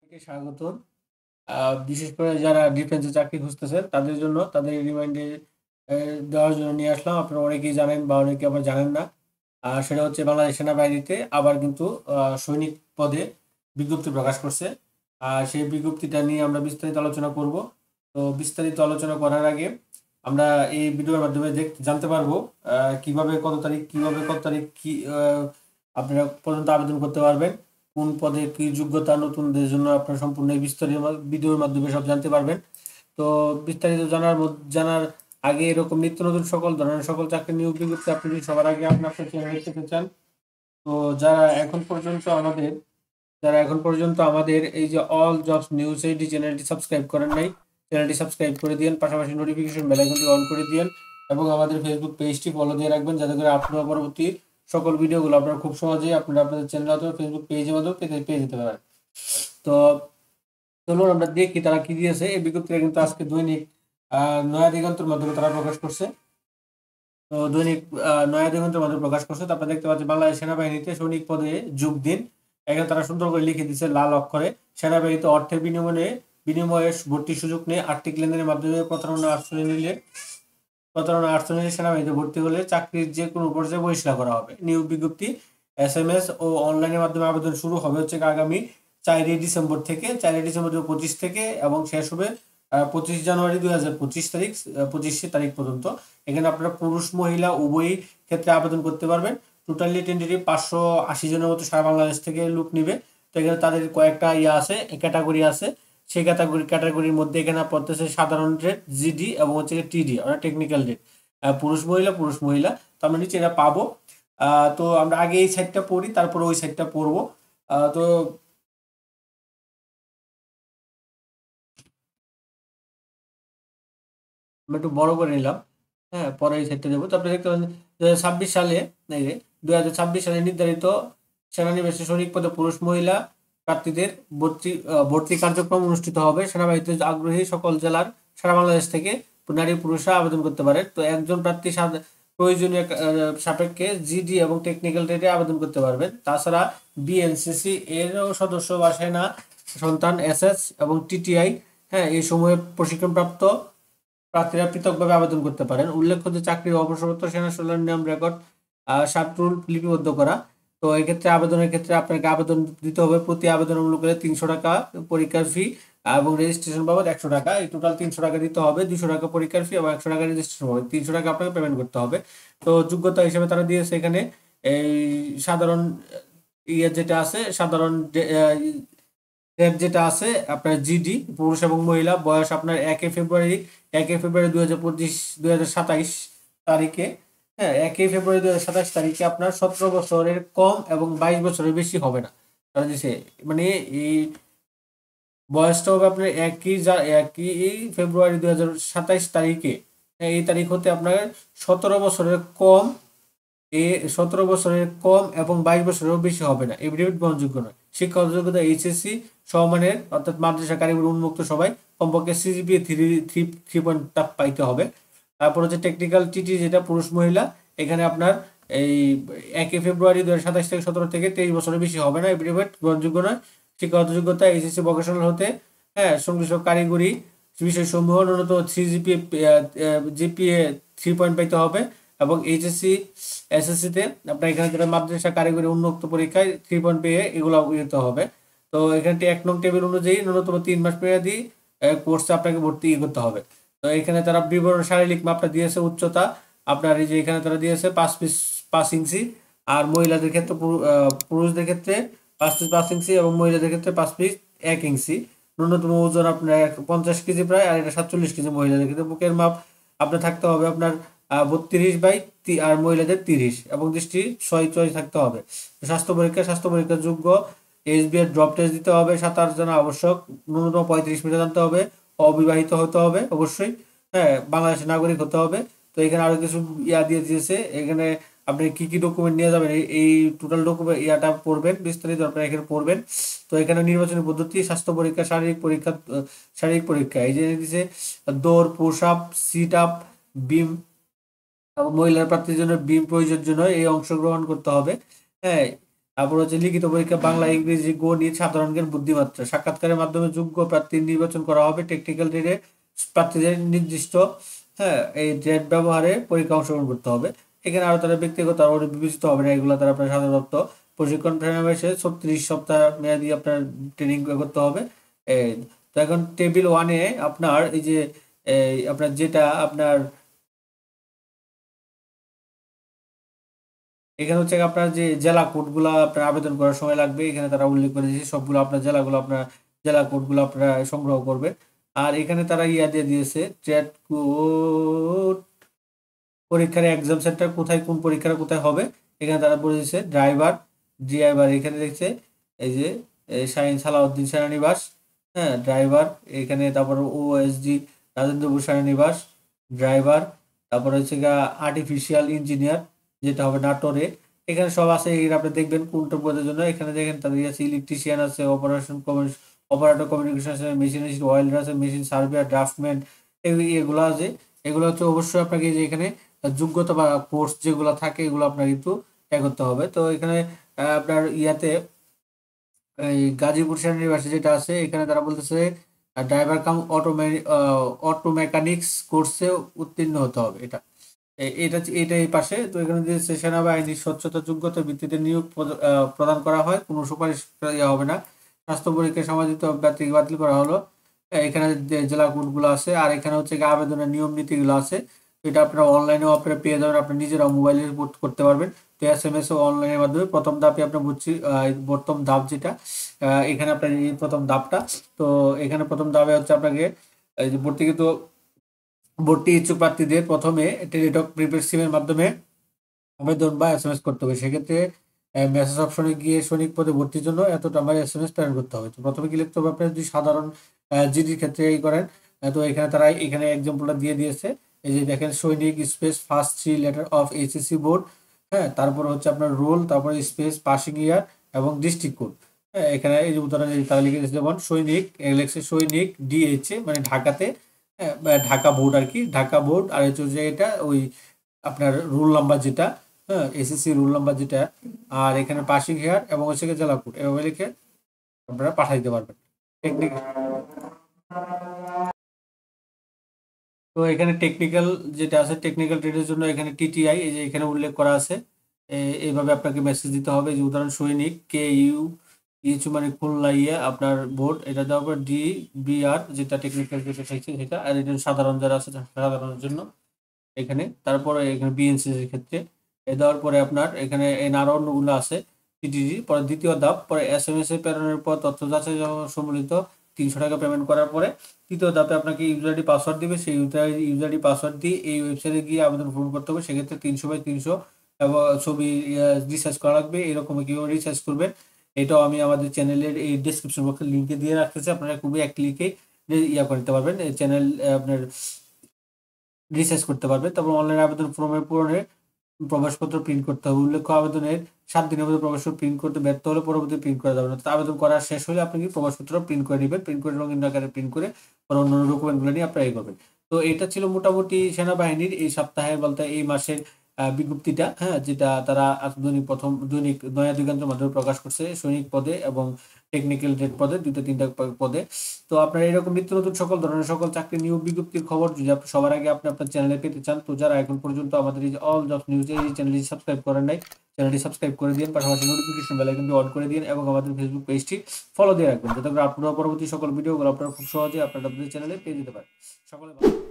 সবাইকে স্বাগতম। বিশেষ করে যারা ডিফেন্সে চাকরি খুঁজতেছেন তাদের জন্য তাদের রিমাইন্ডার দেওয়ার জন্য নিয়ে আসলাম। আপনারা অনেকেই জানেন বা অনেকে আবার জানেন না। সেটা হচ্ছে বাংলাদেশ সেনাবাহিনীতে আবার কিন্তু সৈনিক পদে বিজ্ঞপ্তি প্রকাশ করছে। সেই বিজ্ঞপ্তিটা নিয়ে আমরা বিস্তারিত আলোচনা করব। তো বিস্তারিত আলোচনা করার আগে আমরা এই ভিডিওর মাধ্যমে জানতে পারবো কিভাবে কত তারিখ কি আপনারা পর্যন্ত আবেদন করতে পারবেন, কোন পদে কি যোগ্যতা, নতুনদের জন্য আপনারা সম্পূর্ণ এই বিস্তারিত ভিডিওর মাধ্যমে সব জানতে পারবেন। তো বিস্তারিত জানার আগে এরকম নিত্য নতুন সকল ধরনের সকল চাকরি নিয়োগ বিজ্ঞপ্তি আপনি যদি সবার আগে আপনার চ্যানেলে পেতে চান, তো যারা এখন পর্যন্ত আমাদের এই যে অল জবস নিউজ এইডি চ্যানেলটি সাবস্ক্রাইব করেন নাই, চ্যানেলটি সাবস্ক্রাইব করে দিন, পাশাপাশি নোটিফিকেশন বেল আইকনটি অন করে দিন এবং আমাদের ফেসবুক পেজটি ফলো দিয়ে রাখবেন, যাতে করে আপনার পরবর্তী সকল ভিডিওগুলো আপনারা খুব সহজেই আপনাদের চ্যানেল অথবা ফেসবুক পেজের মাধ্যমে পেয়ে যেতে পারেন। তো চলুন আমরা দেখি তারা কি দিয়েছে। এই বিজ্ঞপ্তিটা কিন্তু আজকে দৈনিক নয়া দিগন্তের মাধ্যমে তারা প্রকাশ করছে। তো দৈনিক নয়া দিগন্তের মাধ্যমে প্রকাশ করছে। তো আপনারা দেখতে পাচ্ছেন বাংলাদেশ সেনাবাহিনীতে সৈনিক পদে যোগ দিন। এখানে তারা সুন্দর করে লিখে দিচ্ছে লাল অক্ষরে, সেনাবাহিনীতে অর্থের বিনিময়ে ভর্তির সুযোগ নেই। আর্থিক লেনদেনের মাধ্যমে প্রতারণা আশ্রয় নিলে সেনাবাহিনীতে ভর্তি হলে চাকরির যে কোনো পর্যায়ে বহিষ্কার করা হবে। নিয়োগ বিজ্ঞপ্তি SMS ও অনলাইনের মাধ্যমে আবেদন শুরু হবে হচ্ছে আগামী 4 ডিসেম্বর 2025 থেকে এবং শেষ হবে 25 জানুয়ারি 2025 তারিখ পর্যন্ত। এখানে আপনারা পুরুষ মহিলা উভয়ই ক্ষেত্রে আবেদন করতে পারবেন। টোটালি টেন্টেটিভ 580 জনের মতো সারা বাংলাদেশ থেকে লোক নিবে। তো এখানে তাদের কয়েকটা ক্যাটাগরি আছে। সেই ক্যাটাগরির মধ্যে এখানে পড়তেছে সাধারণ রেট, জিডি এবং হচ্ছে টিডি, অর্থাৎ টেকনিক্যাল রেট। পুরুষ মহিলা। তো আমরা নিচে এটা পাবো। তো আমরা আগে এই সাইডটা পড়ি, তারপরে ওই সাইডটা পড়বো। তো আমি একটু বড় করে নিলাম। হ্যাঁ, পরে এই সাইডটা দেবো। তো আপনি দেখতে পাচ্ছেন 2026 সালে 2026 সালে নির্ধারিত সেনানিবাসে সৈনিক পদে পুরুষ মহিলা প্রার্থীদের ভর্তি কার্যক্রম অনুষ্ঠিত হবে। সেনাবাহিনীতে আগ্রহী সকল জেলার সারা বাংলাদেশ থেকে নারী পুরুষরা আবেদন করতে পারে। তো একজন প্রার্থী প্রয়োজনীয় সাপেক্ষে জিডি এবং টেকনিক্যাল রেটে আবেদন করতে পারবেন। তাছাড়া বিএনসিসি এরও সদস্য বা সেনা সন্তান SS এবং TTI, হ্যাঁ, এই সময়ে প্রশিক্ষণপ্রাপ্ত প্রার্থীরা পৃথকভাবে আবেদন করতে পারেন। উল্লেখ্য যে চাকরির অবসরপ্রাপ্ত সেনা সৈন্যের নাম রেকর্ড সাবরুল লিপিবদ্ধ করা। তো এক্ষেত্রে আবেদনের ক্ষেত্রে আপনাকে আবেদন দিতে হবে। প্রতি আবেদন মূল্য করে 300 টাকা পরীক্ষার ফি এবং রেজিস্ট্রেশন বাবদ 100 টাকা। এই টোটাল 300 টাকা দিতে হবে। 200 টাকা পরীক্ষার ফি এবং 100 টাকা রেজিস্ট্রেশন হবে। 300 টাকা আপনাকে পেমেন্ট করতে হবে। তো যোগ্যতা হিসেবে তারা দিয়েছে এখানে এই সাধারণ যেটা আছে, সাধারণ রেপ যেটা আছে আপনার জিডি, পুরুষ এবং মহিলা, বয়স আপনার 1 ফেব্রুয়ারি 2027 তারিখে, হ্যাঁ, 1 ফেব্রুয়ারি 2027 তারিখে আপনার 17 বছরের কম এবং 22 বছরের বেশি হবে না। তারা দিছে মানে এই বয়সটা হবে আপনার 1 ফেব্রুয়ারি 2027 তারিখে, হ্যাঁ, এই তারিখ হতে আপনার 17 বছরের কম 17 বছরের কম এবং 22 বছরেরও বেশি হবে না। এফিডেভিট গ্রহণযোগ্য নয়। শিক্ষা যোগ্যতা HSC সমমানের, অর্থাৎ মাদ্রাসা কারিগরি উন্মুক্ত সবাই কমপক্ষে CGPA 3 পাইতে হবে। তারপর হচ্ছে টেকনিক্যাল TT যেটা পুরুষ মহিলা, এখানে আপনার এই 1 ফেব্রুয়ারি 2027 থেকে 17 থেকে 23 বছরের বেশি হবে না। এফিডেভিট গ্রহণযোগ্য নয়। শিক্ষাগত যোগ্যতা HSC ভোকেশনাল হতে, হ্যাঁ, সংশ্লিষ্ট কারিগরি বিষয়সমূহ ন্যূনতম GPA 3 পাইতে হবে এবং SSC-তে আপনার এখানে যেটা মাদ্রাসা কারিগরি উন্মুক্ত পরীক্ষায় 3 পেয়ে এগুলো দিতে হবে। তো এখানে 1 নং টেবিল অনুযায়ী ন্যূনতম 3 মাস মেয়াদি কোর্সে আপনাকে ভর্তি করতে হবে। তো এখানে তারা বিবরণ শারীরিক মাপটা দিয়েছে। উচ্চতা আপনার এই যে এখানে তারা দিয়েছে 5 ইঞ্চি। আর মহিলাদের ক্ষেত্রে পুরুষদের ক্ষেত্রে 5 ফিট 5 ইঞ্চি এবং মহিলাদের ক্ষেত্রে 5 ফিট 1 ইঞ্চি। ন্যূনতম ওজন আপনার 50 কেজি প্রায়, আর এটা 47 কেজি মহিলাদের ক্ষেত্রে। বুকের মাপ আপনার থাকতে হবে আপনার 32 আর মহিলাদের 30 এবং দৃষ্টি 6 থাকতে হবে। স্বাস্থ্য পরীক্ষার যোগ্য SBI ড্রপ টেস্ট দিতে হবে। সাঁতার জানা আবশ্যক। ন্যূনতম 35 মিটার জানতে হবে। অবিবাহিত হতে হবে অবশ্যই, হ্যাঁ, বাংলাদেশের নাগরিক হতে হবে। তো এখানে আরো কিছু দিয়ে দিয়েছে। এখানে আপনি কি ডকুমেন্ট নিয়ে যাবেন এই টোটাল ডকুমেন্ট পড়বেন, বিস্তারিত আপনারা এখানে পড়বেন। তো এখানে নির্বাচনী পদ্ধতি, স্বাস্থ্য পরীক্ষা, শারীরিক পরীক্ষা এই যে দিয়েছে দৌড়, পুশ আপ, সিট আপ, বিম, মহিলার প্রার্থীর জন্য বিম প্রয়োজনের জন্য এই অংশগ্রহণ করতে হবে, হ্যাঁ। তারপর হচ্ছে লিখিত পরীক্ষা বাংলা, ইংরেজি, গণিত, সাধারণ জ্ঞান, বুদ্ধিমাত্রা। সাক্ষাৎকারের মাধ্যমে যোগ্য প্রার্থী নির্বাচন করা হবে। টেকনিক্যাল ট্রেডে প্রার্থীদের নির্দিষ্ট এই ট্রেড ব্যবহারে পরীক্ষা অংশগ্রহণ করতে হবে। এখানে আরো তারা ব্যক্তিগত আরো বিবেচিত হবে না, এগুলো তারা আপনার সাধারণত প্রশিক্ষণ সমাবেশে 36 সপ্তাহ মেয়াদি আপনার ট্রেনিং করতে হবে। এই তো এখন টেবিল 1-এ আপনার এই যে আপনার যেটা আপনার এখানে হচ্ছে আপনার যে জেলা কোডগুলো আপনার আবেদন করার সময় লাগবে, এখানে তারা উল্লেখ করে দিয়েছে সবগুলো আপনার জেলাগুলো, আপনার জেলা কোডগুলো আপনারা সংগ্রহ করবেন। আর এখানে তারা দিয়ে দিয়েছে ট্রেড কোড, পরীক্ষার এক্সাম সেন্টার কোথায়, কোন পরীক্ষাটা কোথায় হবে। এখানে তারা বলে দিয়েছে ড্রাইভার এখানে দেখছে এই যে শাহিন সালাউদ্দিন সেনানিবাস, হ্যাঁ ড্রাইভার এখানে, তারপর ওএসডি রাজেন্দ্রপুর সেনানিবাস ড্রাইভার, তারপর হচ্ছে আর্টিফিশিয়াল ইঞ্জিনিয়ার যেটা হবে নাটোরে। এখানে সব আছে, এখানে আপনি দেখবেন কোনটা পদের জন্য। এখানে দেখেন তাদের আছে ইলেকট্রিশিয়ান আছে, অপারেটর কমিউনিকেশন আছে, মেশিনিস্ট, ওয়েল্ডার আছে, মেশিন সার্ভেয়ার, ড্রাফটম্যান, এগুলো আছে। এগুলো হচ্ছে অবশ্যই আপনাকে যে এখানে যোগ্যতা বা কোর্স যেগুলো থাকে এগুলো আপনার কিন্তু করতে হবে। তো এখানে আপনার ইয়াতে এই গাজীপুর সেনানিবাসে যেটা আছে, এখানে তারা বলতেছে ড্রাইভার কাম অটো মেকানিক্স কোর্সে উত্তীর্ণ হতে হবে। এটা এই পাশে। তো এখানে যে সেনাবাহিনীর স্বচ্ছতা যোগ্যতা ভিত্তিতে নিয়োগ প্রদান করা হয়, কোনো সুপারিশ ইয়া হবে না। স্বাস্থ্য পরীক্ষা সমাজিত বাতিল করা হলো। এখানে জেলা কোডগুলো আছে, আর এখানে হচ্ছে আবেদনের নিয়ম নীতিগুলো আছে। এটা আপনারা অনলাইনেও আপনারা পেয়ে যাবেন, আপনি নিজেরা মোবাইলে করতে পারবেন। তো SMS ও অনলাইনের মাধ্যমে প্রথম ধাপে আপনার বুঝছি প্রথম ধাপ যেটা এখানে আপনার এই প্রথম ধাপটা। তো এখানে প্রথম ধাপে হচ্ছে আপনাকে এই যে ভর্তি ইচ্ছুক প্রার্থীদের প্রথমে টেলিটক প্রিপেড সিমের মাধ্যমে আবেদন বা SMS করতে হবে। সেক্ষেত্রে মেসেজ অপশনে গিয়ে সৈনিক পদে ভর্তির জন্য এত নাম্বার SMS প্রেরণ করতে হবে। তো প্রথমে কি লিখতে হবে, আপনার যদি সাধারণ জিডির ক্ষেত্রে এই করেন, তো এখানে তারা এখানে এক্সাম্পলটা দিয়ে দিয়েছে। এই যে দেখেন সৈনিক space first 3 letter of HSC board, হ্যাঁ তারপর হচ্ছে আপনার রোল, তারপরে স্পেস পাসিং ইয়ার এবং ডিস্ট্রিক্ট কোড। হ্যাঁ এখানে এই যে উদাহরণ তারা লিখে দিয়েছে, যেমন সৈনিক লেখছে সৈনিক DH মানে ঢাকাতে, ঢাকা বোর্ড আর কি, ঢাকা বোর্ড। আর হচ্ছে এটা ওই আপনার রুল নাম্বার যেটা, হ্যাঁ SSC রুল নাম্বার যেটা, আর এখানে পাসিং হেয়ার এবং হচ্ছে জেলা কোড, এভাবে লিখে আপনারা পাঠাই দিতে পারবেন। টেকনিক তো এখানে টেকনিক্যাল যেটা আছে, টেকনিক্যাল ট্রেডের জন্য এখানে TTI এই যে এখানে উল্লেখ করা আছে। এইভাবে আপনাকে মেসেজ দিতে হবে। যে উদাহরণ সৈনিক KU মানে খুলনা আপনার বোর্ড, এটা দেওয়ার পর DBR যেটা টেকনিক্যাল যেটা চাইছে সেটা, আর এটা সাধারণ যারা আছে সাধারণের জন্য এখানে। তারপরে এখানে BNCC এর ক্ষেত্রে দেওয়ার পরে আপনার এখানে আরো অন্যগুলো আছে TTD। পরে দ্বিতীয় ধাপ, পরে SMS এ প্রেরণের পর তথ্য যাচাই সম্মিলিত 300 টাকা পেমেন্ট করার পরে তৃতীয় ধাপে আপনাকে ইউজার আইডি পাসওয়ার্ড দিবে। সেই ইউজার আইডি পাসওয়ার্ড দিয়ে এই ওয়েবসাইটে গিয়ে আবেদন পূরণ করতে হবে। সেক্ষেত্রে 300/300 এবং ছবি রিসার্চ করা লাগবে। এরকম কিভাবে রিসার্চ করবেন এটাও আমি আমাদের চ্যানেলের এই ডেসক্রিপশন বক্সে লিঙ্কে দিয়ে রাখতেছি, আপনারা খুবই এক ক্লিকে করতে পারবেন, চ্যানেল আপনার রিসার্চ করতে পারবেন। তারপর অনলাইন আবেদন ফর্মের পূরণে প্রবেশপত্র প্রিন্ট করতে হবে। উল্লেখ্য আবেদনের 7 দিনের মধ্যে প্রবেশপত্র প্রিন্ট করতে ব্যর্থ হলে পরবর্তী প্রিন্ট করা যাবে না। আবেদন করা শেষ হলে আপনি কি প্রবেশপত্র প্রিন্ট করে নেবেন, প্রিন্ট করে রঙিন আকারে প্রিন্ট করে অন্য ডকুমেন্টগুলো নিয়ে আপনারা করবেন। তো এটা ছিল মোটামুটি সেনাবাহিনীর এই সপ্তাহে বলতে এই মাসের বিজ্ঞপ্তিটা, হ্যাঁ যেটা তারা দৈনিক নয়া দিগন্তের মাধ্যমে প্রকাশ করছে সৈনিক পদে এবং টেকনিক্যাল ট্রেড পদে, 2-3টা পদে। তো আপনারা এরকম নিত্য নতুন সকল ধরনের সকল চাকরি নিয়োগ বিজ্ঞপ্তির খবর যদি আপনি সবার আগে আপনি আপনার চ্যানেলে পেতে চান, তো যারা এখন পর্যন্ত আমাদের এই অল জব নিউজ এই চ্যানেলটি সাবস্ক্রাইব করেন নাই, চ্যানেলটি সাবস্ক্রাইব করে দিন, পাশাপাশি নোটিফিকেশন বেল আইকনটি অন করে দিন এবং আমাদের ফেসবুক পেজটি ফলো দিয়ে রাখবেন, যাতে করে আপনারা পরবর্তী সকল ভিডিওগুলো আপনারা খুব সহজে আপনাদের চ্যানেলে পেয়ে যেতে পারেন। সকলে ভালো